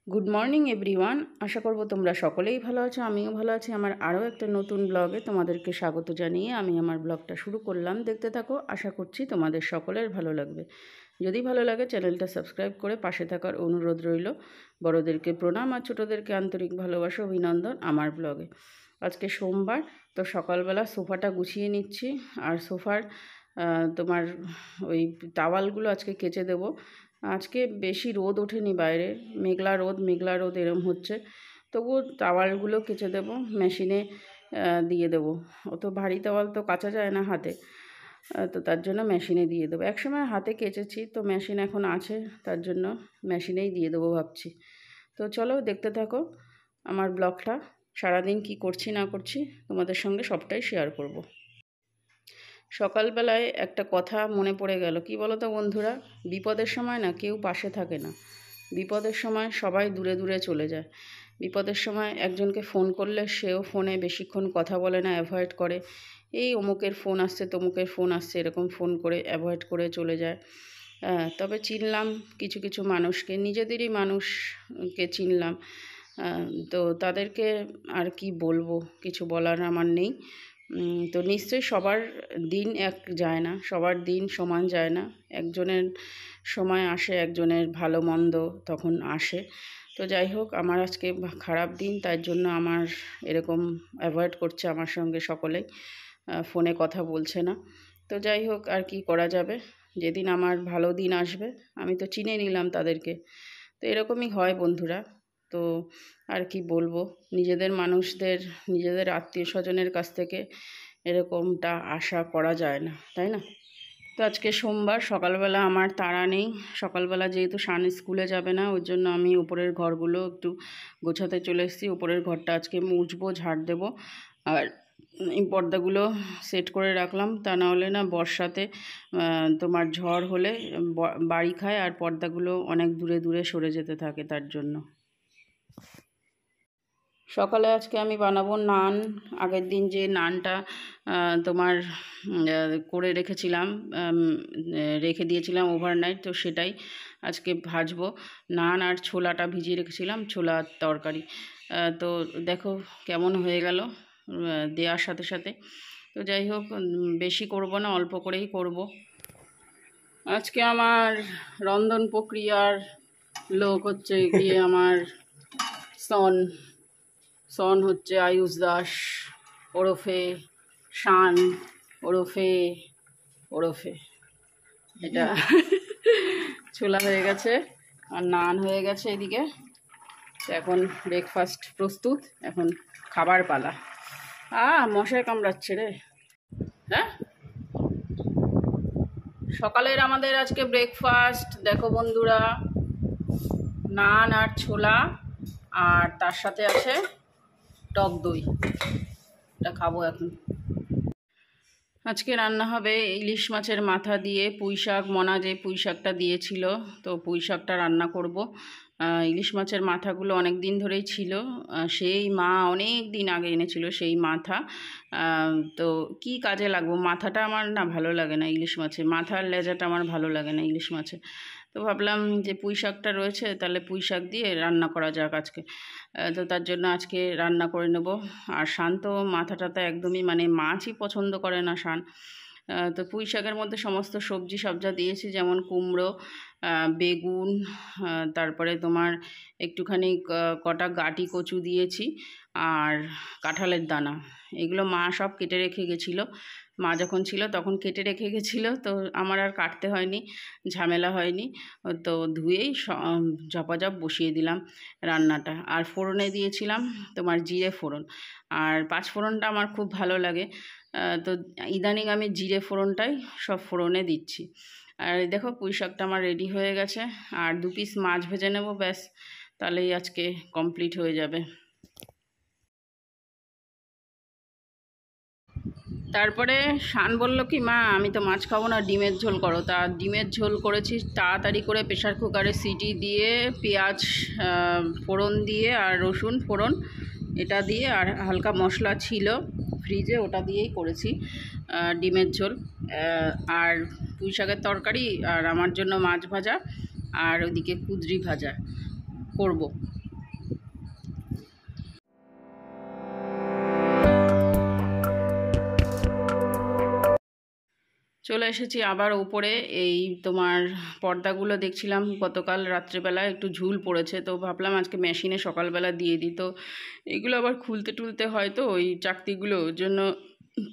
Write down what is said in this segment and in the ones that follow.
Good morning everyone. আশা করব তোমরা সকলেই ভালো আছো, আমিও ভালো আছি। আমার আরও একটা নতুন ব্লগে তোমাদেরকে স্বাগত জানিয়ে আমি আমার ব্লগটা শুরু করলাম। দেখতে থাকো, আশা করছি তোমাদের সকলের ভালো লাগবে। যদি ভালো লাগে চ্যানেলটা সাবস্ক্রাইব করে পাশে থাকার অনুরোধ রইল। বড়োদেরকে প্রণাম আর ছোটোদেরকে আন্তরিক ভালোবাসা অভিনন্দন আমার ব্লগে। আজকে সোমবার, তো সকালবেলা সোফাটা গুছিয়ে নিচ্ছি। আর সোফার তোমার ওই টাওয়ালগুলো আজকে কেচে দেবো। আজকে বেশি রোদ ওঠেনি বাইরে, মেঘলা রোদ এরম হচ্ছে। তবুও টাওয়ালগুলো কেচে দেবো, মেশিনে দিয়ে দেবো। অত ভারী টাওয়াল তো কাচা যায় না হাতে, তো তার জন্য মেশিনে দিয়ে দেবো। একসময় হাতে কেচেছি, তো মেশিন এখন আছে, তার জন্য মেশিনেই দিয়ে দেবো ভাবছি। তো চলো দেখতে থাকো আমার ব্লগটা। সারাদিন কি করছি না করছি তোমাদের সঙ্গে সবটাই শেয়ার করব। সকালবেলায় একটা কথা মনে পড়ে গেল, কি বলো তো বন্ধুরা, বিপদের সময় না কেউ পাশে থাকে না। বিপদের সময় সবাই দূরে দূরে চলে যায়। বিপদের সময় একজনকে ফোন করলে সেও ফোনে বেশিক্ষণ কথা বলে না, অ্যাভয়েড করে। এই অমুকের ফোন আসছে, তমুকের ফোন আসছে, এরকম ফোন করে অ্যাভয়েড করে চলে যায়। তবে চিনলাম কিছু কিছু মানুষকে, নিজেদেরই মানুষকে চিনলাম। তো তাদেরকে আর কি বলবো, কিছু বলার আমার নেই। তো নিশ্চয়ই সবার দিন এক যায় না, সবার দিন সমান যায় না। একজনের সময় আসে, একজনের ভালো মন্দ তখন আসে। তো যাই হোক, আমার আজকে খারাপ দিন, তার জন্য আমার এরকম অ্যাভয়েড করছে আমার সঙ্গে সকলেই, ফোনে কথা বলছে না। তো যাই হোক, আর কি করা যাবে, যেদিন আমার ভালো দিন আসবে আমি তো চিনে নিলাম তাদেরকে। তো এরকমই হয় বন্ধুরা। তো আর কি বলবো, নিজেদের মানুষদের, নিজেদের আত্মীয় স্বজনের কাছ থেকে এরকমটা আশা করা যায় না, তাই না? তো আজকে সোমবার, সকালবেলা আমার তাড়া নেই। সকালবেলা যেহেতু শান স্কুলে যাবে না, ওই জন্য আমি উপরের ঘরগুলো একটু গোছাতে চলে এসেছি। উপরের ঘরটা আজকে মুছবো, ঝাড় দেবো। আর এই পর্দাগুলো সেট করে রাখলাম, তা না হলে না বর্ষাতে তোমার ঝড় হলে বাড়ি খায় আর পর্দাগুলো অনেক দূরে দূরে সরে যেতে থাকে, তার জন্য। সকালে আজকে আমি বানাবো নান। আগের দিন যে নানটা তোমার করে রেখেছিলাম, রেখে দিয়েছিলাম ওভারনাইট, তো সেটাই আজকে ভাজবো। নান আর ছোলাটা ভিজিয়ে রেখেছিলাম, ছোলার তরকারি। তো দেখো কেমন হয়ে গেল দেওয়ার সাথে সাথে। তো যাই হোক, বেশি করব না, অল্প করেই করব। আজকে আমার রন্ধন প্রক্রিয়ার লোক হচ্ছে গিয়ে আমার সন হচ্ছে আয়ুষ দাস, ওরফে শান, ওরফে এটা ছোলা হয়ে গেছে আর নান হয়ে গেছে এদিকে। তো এখন ব্রেকফাস্ট প্রস্তুত, এখন খাবার পালা। মশায় কামড়াচ্ছে রে। হ্যাঁ, সকালের আমাদের আজকে ব্রেকফাস্ট দেখো বন্ধুরা, নান আর ছোলা, আর তার সাথে আছে টক দই। এটা খাবো এখন। আজকে রান্না হবে ইলিশ মাছের মাথা দিয়ে পুঁই শাক, মনা যে পুঁই শাকটা দিয়েছিল, তো পুঁই শাকটা রান্না করব। ইলিশ মাছের মাথাগুলো অনেক দিন ধরেই ছিল, সেই মা অনেক দিন আগে এনেছিল সেই মাথা। তো কি কাজে লাগবো, মাথাটা আমার না ভালো লাগে না, ইলিশ মাছের মাথার লেজাটা আমার ভালো লাগে না ইলিশ মাছে। তো ভাবলাম যে পুঁই শাকটা রয়েছে, তাহলে পুঁই শাক দিয়ে রান্না করা যাক আজকে। তো তার জন্য আজকে রান্না করে নেব। আর শান তো মাথাটাতে একদমই মানে মাছই পছন্দ করে না শান। তো পুঁই শাকের মধ্যে সমস্ত সবজি সবজা দিয়েছি, যেমন কুমড়ো, বেগুন, তারপরে তোমার একটুখানি কটা গাঁটি কচু দিয়েছি, আর কাঁঠালের দানা। এগুলো মা সব কেটে রেখে গেছিলো, মা যখন ছিল তখন কেটে রেখে গেছিলো, তো আমার আর কাটতে হয়নি, ঝামেলা হয়নি। তো ধুয়েই ঝপাঝপ বসিয়ে দিলাম রান্নাটা। আর ফোড়নে দিয়েছিলাম তোমার জিরে ফোড়ন, আর পাঁচ ফোড়নটা আমার খুব ভালো লাগে। তো ইদানিং আমি জিরে ফোড়নটাই সব ফোড়নে দিচ্ছি। আর দেখো পুঁই শাকটা আমার রেডি হয়ে গেছে, আর 2 পিস মাছ ভেজে নেব, ব্যাস তাহলেই আজকে কমপ্লিট হয়ে যাবে। তারপরে শান বলল কি, মা আমি তো মাছ খাবো না, ডিমের ঝোল করো। তা ডিমের ঝোল করেছি তাড়াতাড়ি করে, প্রেশার কুকারে সিটি দিয়ে, পেঁয়াজ ফোড়ন দিয়ে আর রসুন ফোড়ন এটা দিয়ে, আর হালকা মশলা ছিল ফ্রিজে, ওটা দিয়েই করেছি ডিমের ঝোল। আর পুঁই শাকের তরকারি, আর আমার জন্য মাছ ভাজা, আর ওইদিকে কুঁদরি ভাজা করব। চলে এসেছি আবার উপরে। এই তোমার পর্দাগুলো দেখছিলাম গতকাল রাত্রেবেলা একটু ঝুল পড়েছে, তো ভাবলাম আজকে মেশিনে সকালবেলা দিয়ে দিই। তো এগুলো আবার খুলতে টুলতে হয়, তো ওই চাকতিগুলো ওর জন্য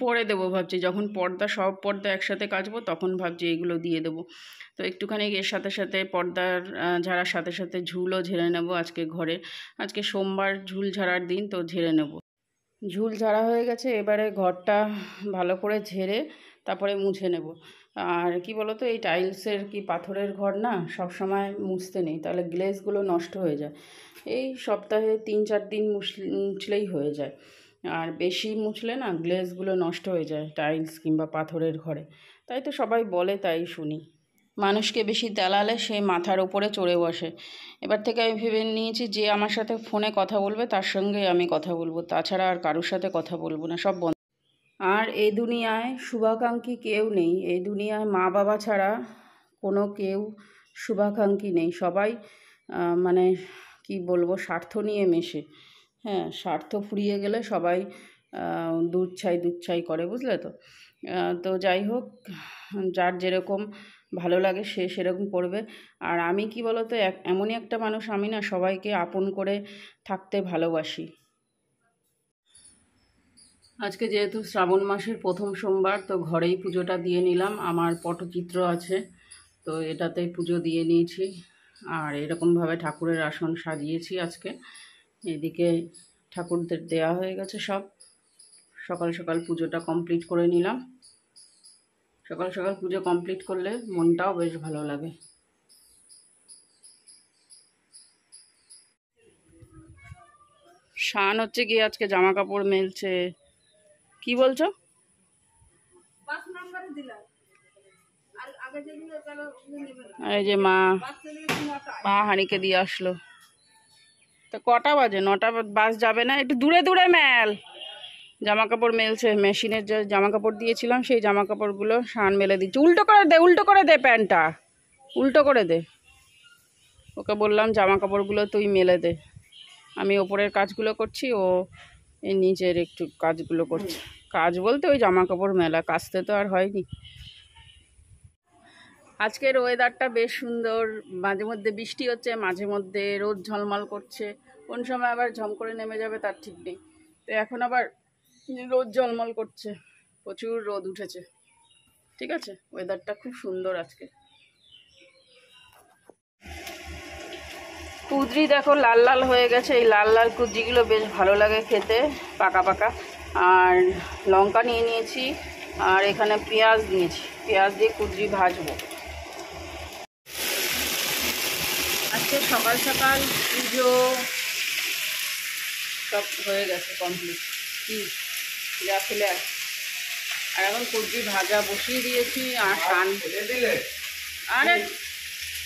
পরে দেবো ভাবছি। যখন সব পর্দা একসাথে কাচবো তখন ভাবছি এগুলো দিয়ে দেবো। তো একটুখানি এর সাথে সাথে পর্দার ঝাড়ার সাথে সাথে ঝুলও ঝেড়ে নেবো আজকে ঘরে। আজকে সোমবার ঝুল ঝাড়ার দিন, তো ঝেড়ে নেব। ঝুল ঝাড়া হয়ে গেছে, এবারে ঘরটা ভালো করে ঝেড়ে তারপরে মুছে নেব। আর কি বলো তো, এই টাইলসের কি পাথরের ঘর না, সব সময় মুছতে নেই, তাহলে গ্লেজগুলো নষ্ট হয়ে যায়। এই সপ্তাহে 3-4 দিন মুছলেই হয়ে যায়। আর বেশি মুছলে না গ্লেজগুলো নষ্ট হয়ে যায় টাইলস কিংবা পাথরের ঘরে। তাই তো সবাই বলে, তাই শুনি। মানুষকে বেশি তেলালে সে মাথার ওপরে চড়ে বসে। এবার থেকে আমি ভেবে নিয়েছি, যে আমার সাথে ফোনে কথা বলবে তার সঙ্গে আমি কথা বলবো, তাছাড়া আর কারোর সাথে কথা বলবো না, সব বন্ধ। আর এই দুনিয়ায় শুভাকাঙ্ক্ষী কেউ নেই। এই দুনিয়ায় মা বাবা ছাড়া কোনো কেউ শুভাকাঙ্ক্ষী নেই। সবাই মানে কি বলবো, স্বার্থ নিয়ে মেশে। হ্যাঁ, স্বার্থ ফুরিয়ে গেলে সবাই দুধ ছাই করে, বুঝলে তো। তো যাই হোক, যার যেরকম ভালো লাগে সে সেরকম করবে। আর আমি কি বলতো, এমনই একটা মানুষ, আমি না সবাইকে আপন করে থাকতে ভালোবাসি। আজকে যেহেতু শ্রাবণ মাসের প্রথম সোমবার, তো ঘরেই পুজোটা দিয়ে নিলাম। আমার পটচিত্র আছে, তো এটাতেই পুজো দিয়ে নিয়েছি। আর এরকমভাবে ঠাকুরের আসন সাজিয়েছি আজকে। এদিকে ঠাকুরদের দেয়া হয়ে গেছে সব। সকাল সকাল পুজোটা কমপ্লিট করে নিলাম। সকাল সকাল পুজো কমপ্লিট করলে মনটাও বেশ ভালো লাগে। শান হচ্ছে গিয়ে আজকে জামা কাপড় মেলছে। কি বলছো? এই যে মা হাঁড়িকে দিয়ে আসলো। তো কটা বাজে? 9টা বাস যাবে না? একটু দূরে দূরে মেল। জামা কাপড় মেলছে, মেশিনের যে জামা কাপড় দিয়েছিলাম সেই জামা কাপড়গুলো শান মেলে দিচ্ছে। উল্টো করে দে প্যান্টটা, উল্টো করে দে। ওকে বললাম জামা কাপড়গুলো তুই মেলে দে। আমি ওপরের কাজগুলো করছি, ও এই নিচের একটু কাজগুলো করছে। কাজ বলতে ওই জামা কাপড় মেলা, কাচতে তো আর হয়নি। আজকের ওয়েদারটা বেশ সুন্দর। মাঝে মধ্যে বৃষ্টি হচ্ছে, মাঝে মধ্যে রোদ ঝলমল করছে, কোন সময় আবার ঝম করে নেমে যাবে তার ঠিক নেই। তো এখন আবার রোদ ঝলমল করছে, প্রচুর রোদ উঠেছে। ঠিক আছে, ওয়েদারটা খুব সুন্দর আজকে। কুদরি দেখো লাল লাল হয়ে গেছে। এই লাল লাল কুদরিগুলো বেশ ভালো লাগে খেতে, পাকা পাকা। আর লঙ্কা নিয়ে নিয়েছি, আর এখানে পেঁয়াজ নিয়েছি, পেঁয়াজ দিয়ে কুদরি ভাজবো। আজকে সকাল সকাল পুজো সব হয়ে গেছে কমপ্লিট। কি যা ফেলে আর এখন কুদরি ভাজা বসিয়ে দিয়েছি। আর শান, আরে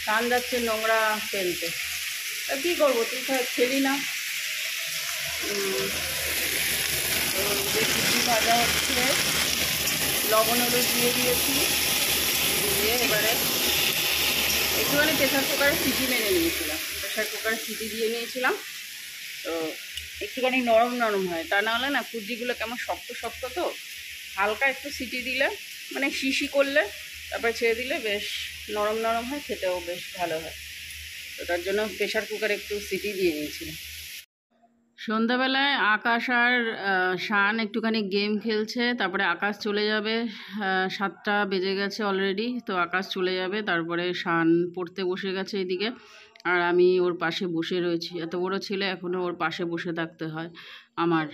শান যাচ্ছে নোংরা ফেলতে। তা কী করবো, তুই খেলি না। যে কুদরি ভাজা হচ্ছে, লবণ হলুদ দিয়ে দিয়েছি, দিয়ে এবারে একটুখানি প্রেশার কুকারে সিটি মেরে নিয়েছিলাম। প্রেশার কুকারে সিটি দিয়ে নিয়েছিলাম, তো একটুখানি নরম নরম হয়। তা নাহলে না কুদরিগুলো কেমন শক্ত শক্ত, তো হালকা একটু সিটি দিলে, মানে শিশি করলে তারপরে ছেড়ে দিলে বেশ নরম নরম হয়, খেতেও বেশ ভালো হয়। তো তার জন্য প্রেশার কুকারে একটু সিটি দিয়ে নিয়েছিলাম। সন্ধ্যাবেলায় আকাশ আর শান একটুখানি গেম খেলছে, তারপরে আকাশ চলে যাবে। 7টা বেজে গেছে অলরেডি, তো আকাশ চলে যাবে। তারপরে শান পড়তে বসে গেছে এদিকে, আর আমি ওর পাশে বসে রয়েছি। এত বড় ছেলে, এখনও ওর পাশে বসে থাকতে হয় আমার।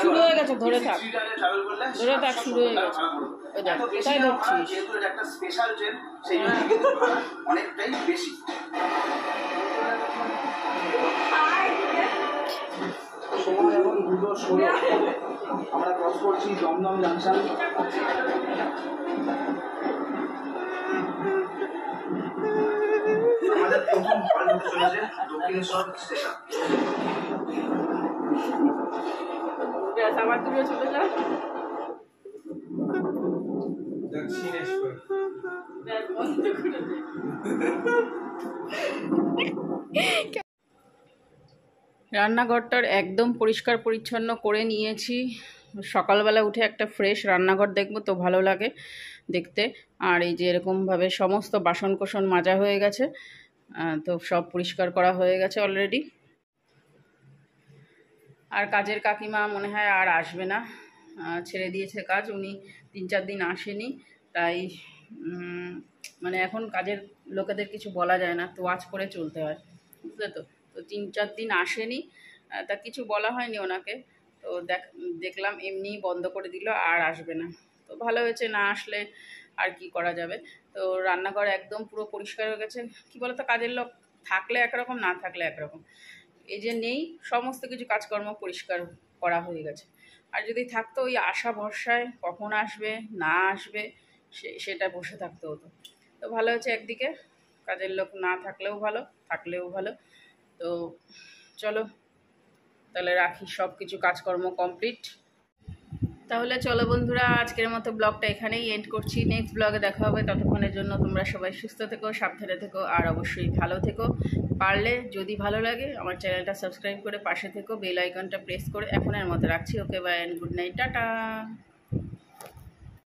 শুরু হয়ে গেছে, ধরে থাক ধরে থাক, শুরু হয়ে গেছে। ওই দেখ, কোথায় ধরছিস? অনেকটাই বেশি। সময় এখন 2:16, আমরা ক্রস করছি দমদম জাংশন। আমাদের প্রথম হল হতে চলেছে দক্ষিণেশ্বর স্টেশন। আবার দূরে চলে যা, দক্ষিণেশ্বর বন্ধ করে দে। রান্নাঘরটার একদম পরিষ্কার পরিচ্ছন্ন করে নিয়েছি। সকালবেলা উঠে একটা ফ্রেশ রান্নাঘর দেখবো তো ভালো লাগে দেখতে। আর এই যে এরকমভাবে সমস্ত বাসন কোসন মাজা হয়ে গেছে, তো সব পরিষ্কার করা হয়ে গেছে অলরেডি। আর কাজের কাকিমা মনে হয় আর আসবে না, ছেড়ে দিয়েছে কাজ। উনি 3-4 দিন আসেনি, তাই মানে এখন কাজের লোকেদের কিছু বলা যায় না, তো ওয়াচ করে চলতে হয়, বুঝলে তো। তো 3-4 দিন আসেনি, তা কিছু বলা হয়নি ওনাকে। তো দেখলাম এমনি বন্ধ করে দিল, আর আসবে না। তো ভালো হয়েছে, না আসলে আর কি করা যাবে। তো রান্নাঘর একদম পুরো পরিষ্কার হয়ে গেছে। কী বলতো, কাজের লোক থাকলে একরকম, না থাকলে একরকম। এই যে নেই, সমস্ত কিছু কাজকর্ম পরিষ্কার করা হয়ে গেছে। আর যদি থাকতো, ওই আশা ভরসায় কখন আসবে না আসবে সেটা বসে থাকতে হতো। তো ভালো হয়েছে, একদিকে কাজের লোক না থাকলেও ভালো, থাকলেও ভালো। তো চলো তাহলে রাখি, সব কিছু কাজকর্ম কমপ্লিট। তাহলে চলো বন্ধুরা, আজকের মতো ব্লগটা এখানেই এন্ড করছি। নেক্সট ব্লগে দেখা হবে, ততক্ষণের জন্য তোমরা সবাই সুস্থ থেকো, সাবধানে থেকো, আর অবশ্যই ভালো থেকো। পারলে যদি ভালো লাগে আমার চ্যানেলটা সাবস্ক্রাইব করে পাশে থেকো, বেল আইকনটা প্রেস করে। এখনের মতো রাখছি, okay bye and good night, tata.